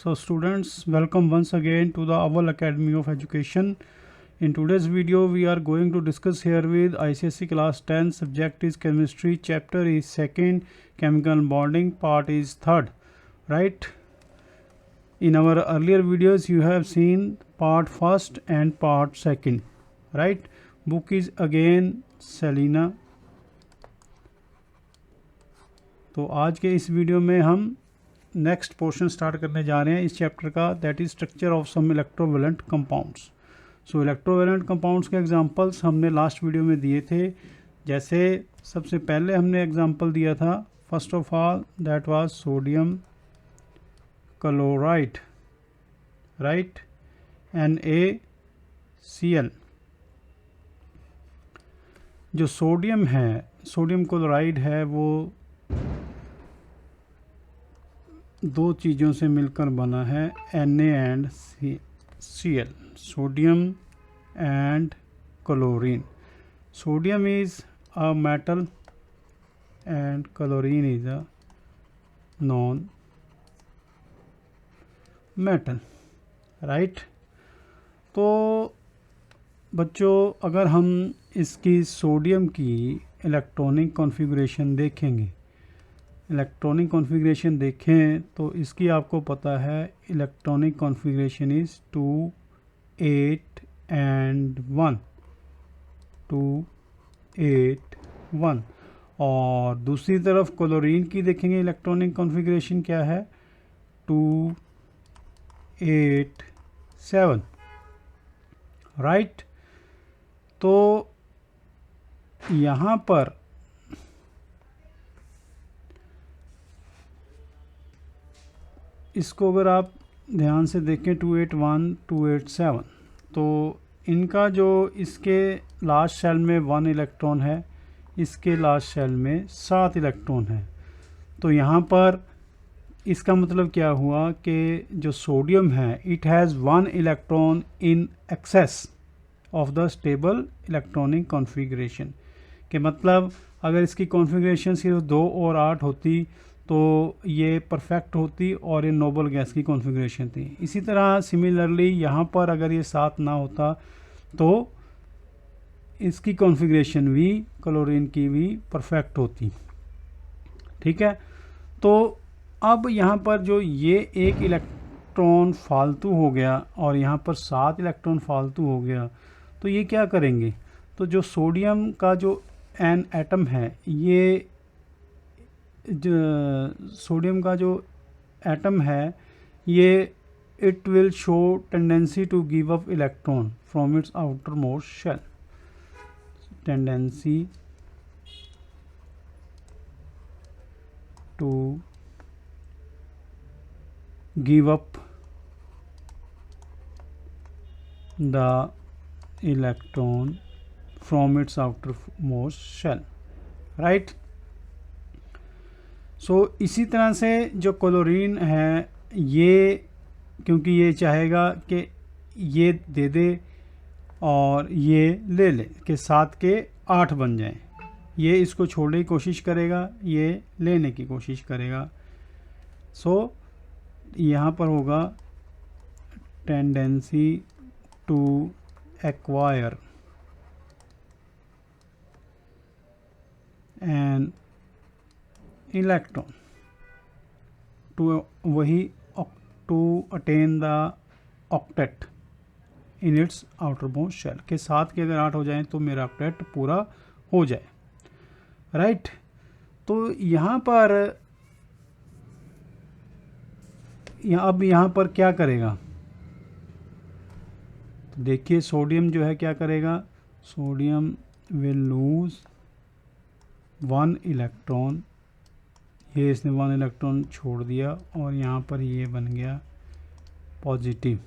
So students, welcome once again to the Aval Academy of Education. In today's video, we are going to discuss here with ICSE class 10, subject is chemistry, chapter is second, chemical bonding, part is third, right? In our earlier videos, you have seen part first and part second, right? Book is again Selena. तो आज के इस video में हम next portion start करने जा रहे हैं इस चैप्टर का, that is structure of some electrovalent compounds. So electrovalent compounds के एग्जांपल्स हमने लास्ट वीडियो में दिए थे. जैसे सबसे पहले हमने एग्जांपल दिया था, first of all that was sodium chloride, right, NaCl. जो सोडियम है, सोडियम क्लोराइड है, वो दो चीज़ों से मिलकर बना है, Na and Cl, sodium and chlorine. Sodium is a metal and chlorine is a non metal, right. तो बच्चों, अगर हम इसकी सोडियम की इलेक्ट्रॉनिक कॉन्फ़िगरेशन देखेंगे, इलेक्ट्रॉनिक कॉन्फ़िगरेशन देखें तो इसकी आपको पता है इलेक्ट्रॉनिक कॉन्फ़िगरेशन इज़ 2 8 and 1, 2 8 1. और दूसरी तरफ क्लोरीन की देखेंगे इलेक्ट्रॉनिक कॉन्फ़िगरेशन क्या है, 2 8 7, राइट. तो यहाँ पर इसको अगर आप ध्यान से देखें 281 287, तो इनका जो इसके लास्ट शेल में 1 इलेक्ट्रॉन है, इसके लास्ट शेल में 7 इलेक्ट्रॉन है. तो यहाँ पर इसका मतलब क्या हुआ कि जो सोडियम है, it has 1 electron in excess of the stable electronic configuration. के मतलब अगर इसकी कॉन्फ़िगरेशन सिर्फ 2 और 8 होती तो ये परफेक्ट होती और ये नोबल गैस की कॉन्फ़िगरेशन थी. इसी तरह सिमिलरली यहाँ पर अगर ये 7 ना होता तो इसकी कॉन्फ़िगरेशन भी क्लोरीन की भी परफेक्ट होती, ठीक है. तो अब यहाँ पर जो ये 1 इलेक्ट्रॉन फालतू हो गया और यहाँ पर 7 इलेक्ट्रॉन फालतू हो गया, तो ये क्या करेंगे, तो जो सोडियम का जो एन एटम है, ये सोडियम का जो एटम है, ये it will show tendency to give up electron from its outermost shell, tendency to give up the electron from its outermost shell, right. So इसी तरह से जो क्लोरीन है, ये क्योंकि ये चाहेगा कि ये दे दे और ये ले ले कि 7 के 8 बन जाएं, ये इसको छोड़ने की कोशिश करेगा, ये लेने की कोशिश करेगा. सो यहाँ पर होगा tendency to acquire an electron to attain the octet in its outermost shell, के 7 के अगर 8 हो जाएं तो मेरा ऑक्टेट पूरा हो जाए, राइट. तो यहाँ पर अब यहाँ पर क्या करेगा, तो देखिए सोडियम जो है क्या करेगा, सोडियम विल लूज 1 इलेक्ट्रॉन, ये इसने 1 इलेक्ट्रॉन छोड़ दिया और यहाँ पर ये बन गया पॉजिटिव,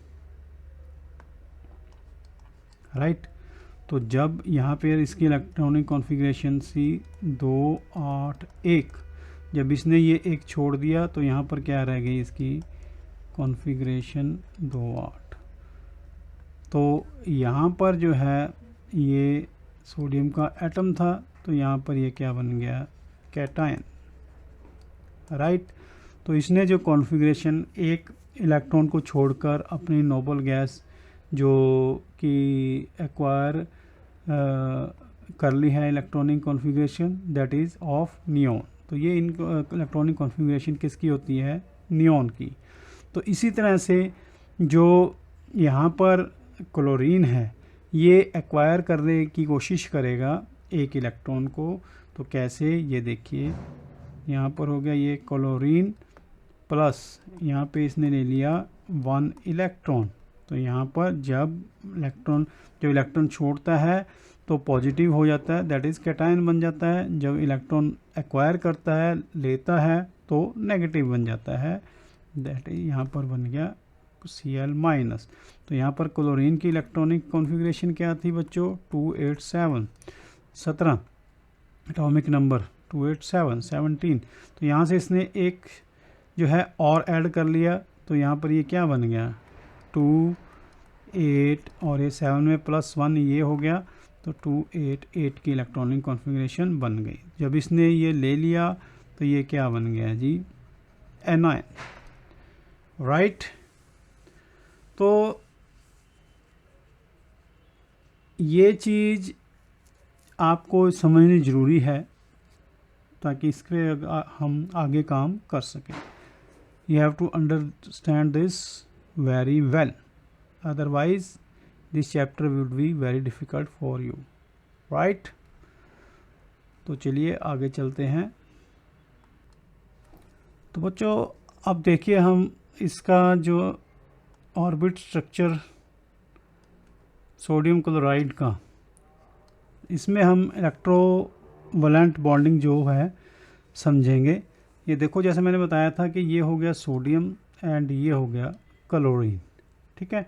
राइट. तो जब यहाँ पे इसकी इलेक्ट्रॉनिक कॉन्फ़िगरेशन सी 2 8 1, जब इसने ये 1 छोड़ दिया तो यहाँ पर क्या रह गई इसकी कॉन्फ़िगरेशन 2 8. तो यहाँ पर जो है ये सोडियम का एटम था, तो यहाँ पर ये क्या बन गया, कैटायन, राइट. तो इसने जो कॉन्फ़िगरेशन एक इलेक्ट्रॉन को छोड़कर अपनी नोबल गैस जो कि एक्वायर कर ली है electronic configuration that is of neon. तो ये इलेक्ट्रॉनिक कॉन्फ़िगरेशन किसकी होती है? नियॉन की। तो इसी तरह से जो यहाँ पर क्लोरीन है ये एक्वायर करने की कोशिश करेगा एक इलेक्ट्रॉन को। तो कैसे, ये देखिए यहाँ पर हो गया ये क्लोरीन प्लस यहाँ पे इसने ले लिया 1 इलेक्ट्रॉन। तो यहाँ पर जब इलेक्ट्रॉन छोड़ता है तो पॉजिटिव हो जाता है, दैट इज़ कैटायन बन जाता है। जब इलेक्ट्रॉन एक्वायर करता है, लेता है, तो नेगेटिव बन जाता है, दैट इज यहाँ पर बन गया Cl माइनस। तो यहाँ पर क्लोरीन की इलेक्ट्रॉनिक कॉन्फ़िगरेशन क्या थी बच्चों? 287, 17 एटॉमिक नंबर 287, 17। तो यहाँ से इसने एक जो है और ऐड कर लिया, तो यहाँ पर ये क्या बन गया? 2, 8 और ये 7 में +1 ये हो गया, तो 288 की इलेक्ट्रॉनिक कॉन्फ़िगरेशन बन गई। जब इसने ये ले लिया तो ये क्या बन गया जी? Anion, right. तो ये चीज़ आपको समझनी ज़रूरी है ताकि इस पर हम आगे काम कर सकें। You have to understand this very well, otherwise this chapter would be very difficult for you, right? तो चलिए आगे चलते हैं। तो बच्चों अब देखिए हम इसका जो ऑर्बिट स्ट्रक्चर सोडियम क्लोराइड का, इसमें हम इलेक्ट्रोवैलेंट बॉन्डिंग जो है समझेंगे। ये देखो जैसे मैंने बताया था कि ये हो गया सोडियम एंड ये हो गया क्लोरीन, ठीक है।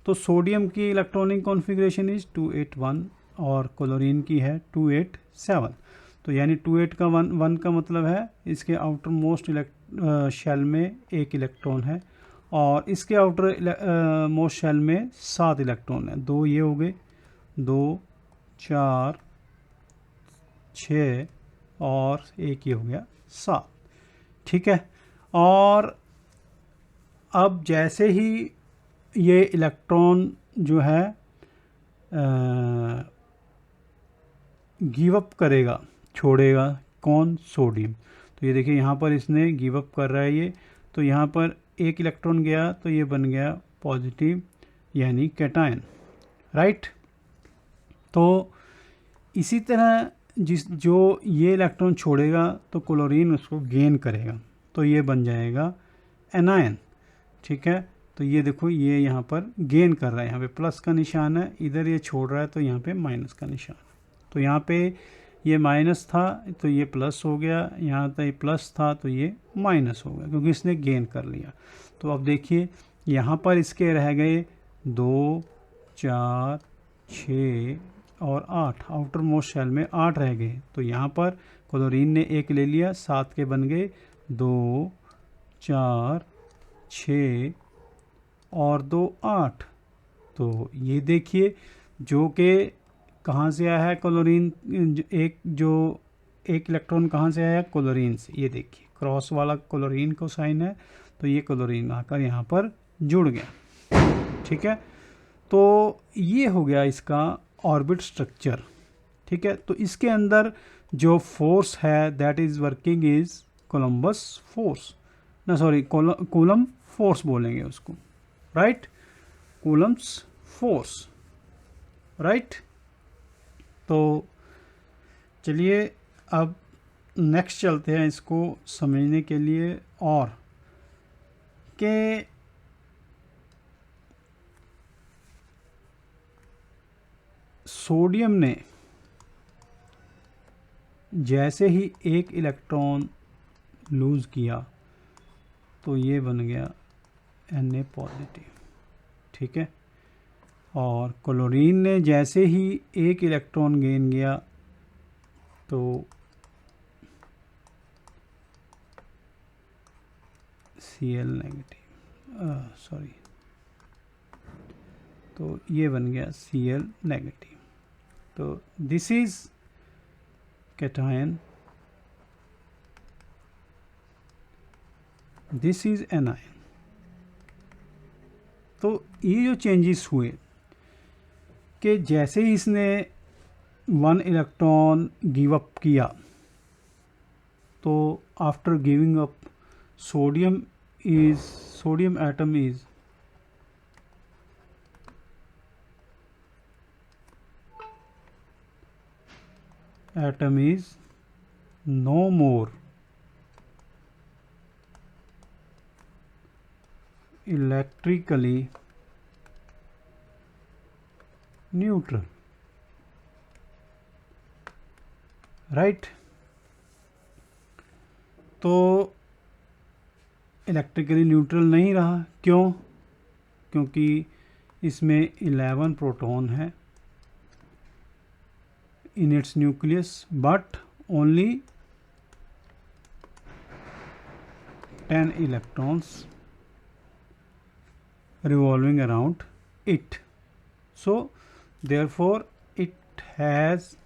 तो सोडियम की इलेक्ट्रॉनिक कॉन्फ़िगरेशन इज़ 281 और क्लोरीन की है 287। तो यानी 28 का 1 का मतलब है इसके आउटर मोस्ट शेल में 1 इलेक्ट्रॉन है और इसके आउटर मोस्ट शेल में 7 इलेक्ट्रॉन है। 2 ये हो गए, 2, 4, 6 और 1 ये हो गया 7, ठीक है। और अब जैसे ही ये इलेक्ट्रॉन जो है गिव अप करेगा, छोड़ेगा, कौन? सोडियम। तो ये देखिए यहाँ पर इसने गिव अप कर रहा है ये, तो यहाँ पर 1 इलेक्ट्रॉन गया तो ये बन गया पॉजिटिव यानी कैटायन, राइट। तो इसी तरह जो ये इलेक्ट्रॉन छोड़ेगा तो क्लोरीन उसको गेन करेगा, तो ये बन जाएगा एनायन, ठीक है। तो ये देखो ये यहाँ पर गेन कर रहा है, यहाँ पे प्लस का निशान है, इधर ये छोड़ रहा है तो यहाँ पे माइनस का निशान है। तो यहाँ पे ये माइनस था तो ये प्लस हो गया, यहाँ तक ये प्लस था तो ये माइनस हो गया क्योंकि इसने गेन कर लिया। तो अब देखिए यहाँ पर इसके रह गए 2, 4, 6 और 8, आउटर मोस्ट शेल में 8 रह गए। तो यहाँ पर क्लोरीन ने 1 ले लिया, 7 के बन गए, 2, 4, 6 और 2, 8। तो ये देखिए जो कि कहाँ से आया है क्लोरीन, जो एक इलेक्ट्रॉन कहाँ से आया है? क्लोरीन से। ये देखिए क्रॉस वाला क्लोरीन को साइन है, तो ये क्लोरीन आकर यहाँ पर जुड़ गया, ठीक है। तो ये हो गया इसका ऑर्बिट स्ट्रक्चर, ठीक है। तो इसके अंदर जो फोर्स है that is working is Columbus force, ना सॉरी कूलम फोर्स बोलेंगे उसको, राइट, कूलम्स फोर्स, राइट। तो चलिए अब नेक्स्ट चलते हैं इसको समझने के लिए, और कि सोडियम ने जैसे ही 1 इलेक्ट्रॉन लूज़ किया तो ये बन गया Na पॉजिटिव, ठीक है। और क्लोरीन ने जैसे ही 1 इलेक्ट्रॉन गेन किया तो Cl नेगेटिव, सॉरी, तो ये बन गया Cl नेगेटिव। तो this is cation, this is anion, तो ये जो चेंजेस हुए कि जैसे ही इसने 1 इलेक्ट्रॉन गिव अप किया, तो after giving up sodium atom is no more electrically neutral, right? तो इलेक्ट्रिकली न्यूट्रल नहीं रहा, क्यों? क्योंकि इसमें 11 प्रोटॉन है in its nucleus, but only 10 electrons revolving around it. So therefore it has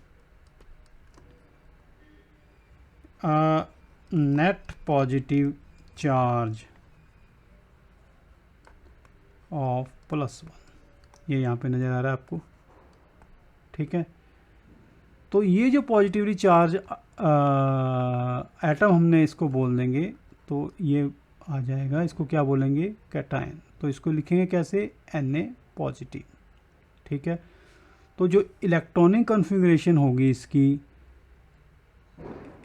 a net positive charge of +1. ये यहाँ पे नज़र आ रहा है आपको, ठीक है? तो ये जो पॉजिटिवली चार्ज एटम हमने इसको बोल देंगे, तो ये आ जाएगा, इसको क्या बोलेंगे? कैटायन। तो इसको लिखेंगे कैसे? Na पॉजिटिव, ठीक है? तो जो इलेक्ट्रॉनिक कॉन्फ़िगरेशन होगी इसकी,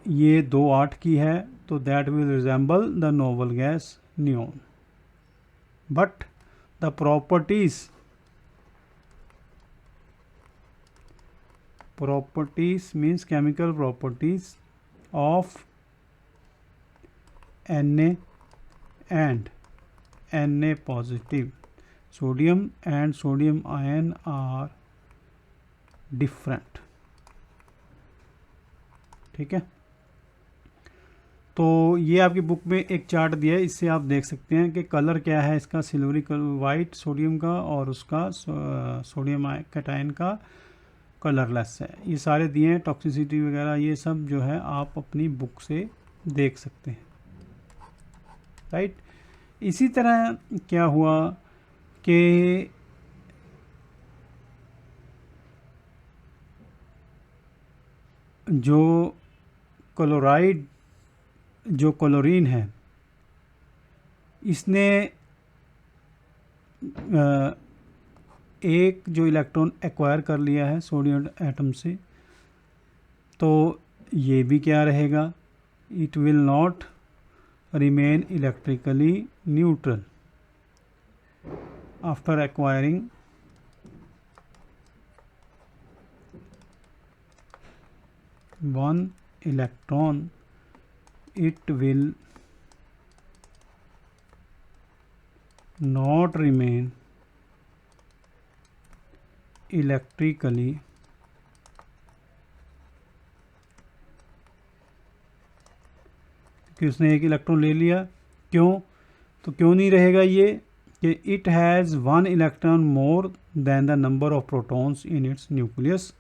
ये 2-8 की है, तो that will resemble the noble gas neon, but the properties means chemical properties of Na and Na positive sodium and sodium ion are different, ठीक है? तो ये आपकी बुक में एक चार्ट दिया है, इससे आप देख सकते हैं कि कलर क्या है इसका, सिल्वरी कलर वाइट सोडियम का, और उसका सोडियम कैटायन का कलरलेस है। ये सारे दिए हैं, टॉक्सिसिटी वगैरह ये सब जो है आप अपनी बुक से देख सकते हैं, राइट? इसी तरह क्या हुआ कि जो क्लोरीन है, इसने एक जो इलेक्ट्रॉन एक्वायर कर लिया है सोडियम एटम से, तो ये भी क्या रहेगा? It will not remain electrically neutral after acquiring one electron, it will not remain electrically कि उसने एक इलेक्ट्रॉन ले लिया। क्यों? तो क्यों नहीं रहेगा ये? कि it has 1 electron more than the number of protons in its nucleus.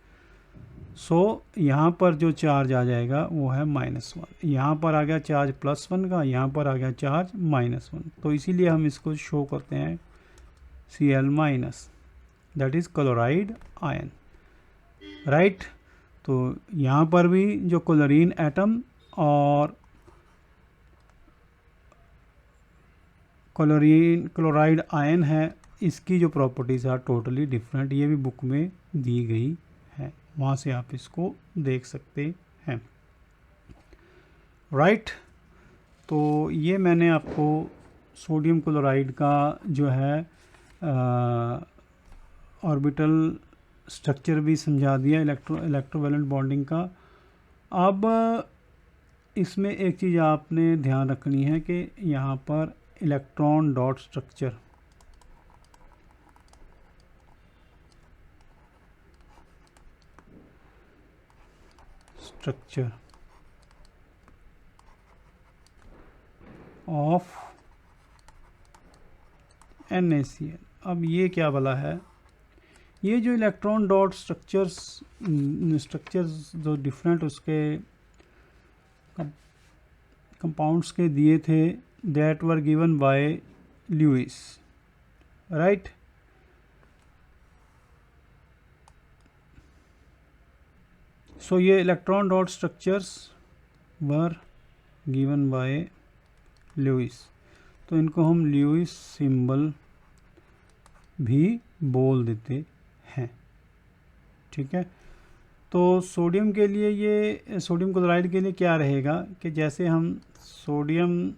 So यहाँ पर जो चार्ज आ जाएगा वो है -1, यहाँ पर आ गया चार्ज +1 का, यहाँ पर आ गया चार्ज -1, तो इसीलिए हम इसको शो करते हैं Cl-, that is chloride ion, right? तो यहाँ पर भी जो क्लोरीन एटम और क्लोराइड आयन है, इसकी जो प्रॉपर्टीज़ आर टोटली डिफरेंट, ये भी बुक में दी गई है, वहाँ से आप इसको देख सकते हैं, राइट? तो ये मैंने आपको सोडियम क्लोराइड का जो है ऑर्बिटल स्ट्रक्चर भी समझा दिया, इलेक्ट्रोवैलेंट बॉन्डिंग का। अब इसमें एक चीज़ आपने ध्यान रखनी है कि यहाँ पर electron dot structure of NaCl। अब ये क्या भला है? ये जो इलेक्ट्रॉन डॉट स्ट्रक्चर्स जो डिफरेंट उसके कंपाउंड्स के दिए थे, that were given by Lewis, right. So ये electron dot structures were given by Lewis, तो इनको हम ल्यूइस सिंबल भी बोल देते हैं, ठीक है। तो सोडियम के लिए, ये सोडियम क्लोराइड के लिए क्या रहेगा कि जैसे हम सोडियम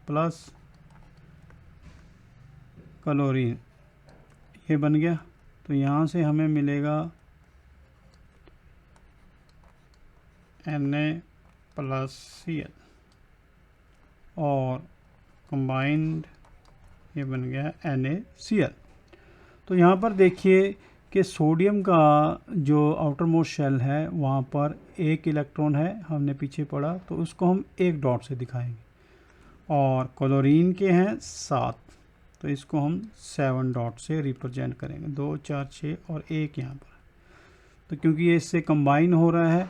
प्लस क्लोरीन ये बन गया, तो यहाँ से हमें मिलेगा Na+Cl और कंबाइंड ये बन गया NaCl। तो यहाँ पर देखिए कि सोडियम का जो आउटर मोस्ट शेल है वहाँ पर एक इलेक्ट्रॉन है, हमने पीछे पढ़ा, तो उसको हम एक डॉट से दिखाएंगे, और क्लोरीन के हैं 7, तो इसको हम 7 डॉट से रिप्रेजेंट करेंगे, 2 4 6 और 1 यहाँ पर। तो क्योंकि ये इससे कंबाइन हो रहा है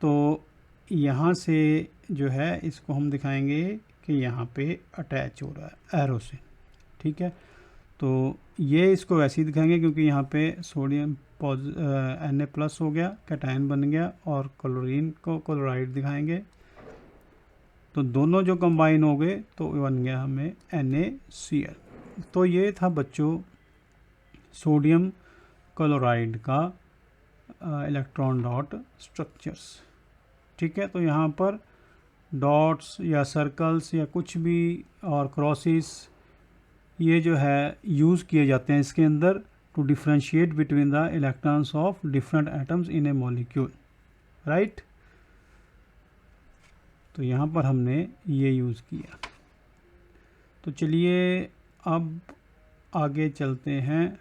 तो यहाँ से जो है इसको हम दिखाएंगे कि यहाँ पे अटैच हो रहा है एरो से, ठीक है। तो ये इसको वैसे ही दिखाएंगे क्योंकि यहाँ पे सोडियम Na+ हो गया, कैटायन बन गया, और क्लोरीन को क्लोराइड दिखाएंगे, तो दोनों जो कंबाइन हो गए तो बन गया हमें NaCl। तो ये था बच्चों सोडियम क्लोराइड का इलेक्ट्रॉन डॉट स्ट्रक्चर्स, ठीक है। तो यहाँ पर डॉट्स या सर्कल्स या कुछ भी और क्रॉसेस ये जो है यूज़ किए जाते हैं इसके अंदर to differentiate between the electrons of different atoms in a molecule, right. तो यहाँ पर हमने ये यूज़ किया। तो चलिए अब आगे चलते हैं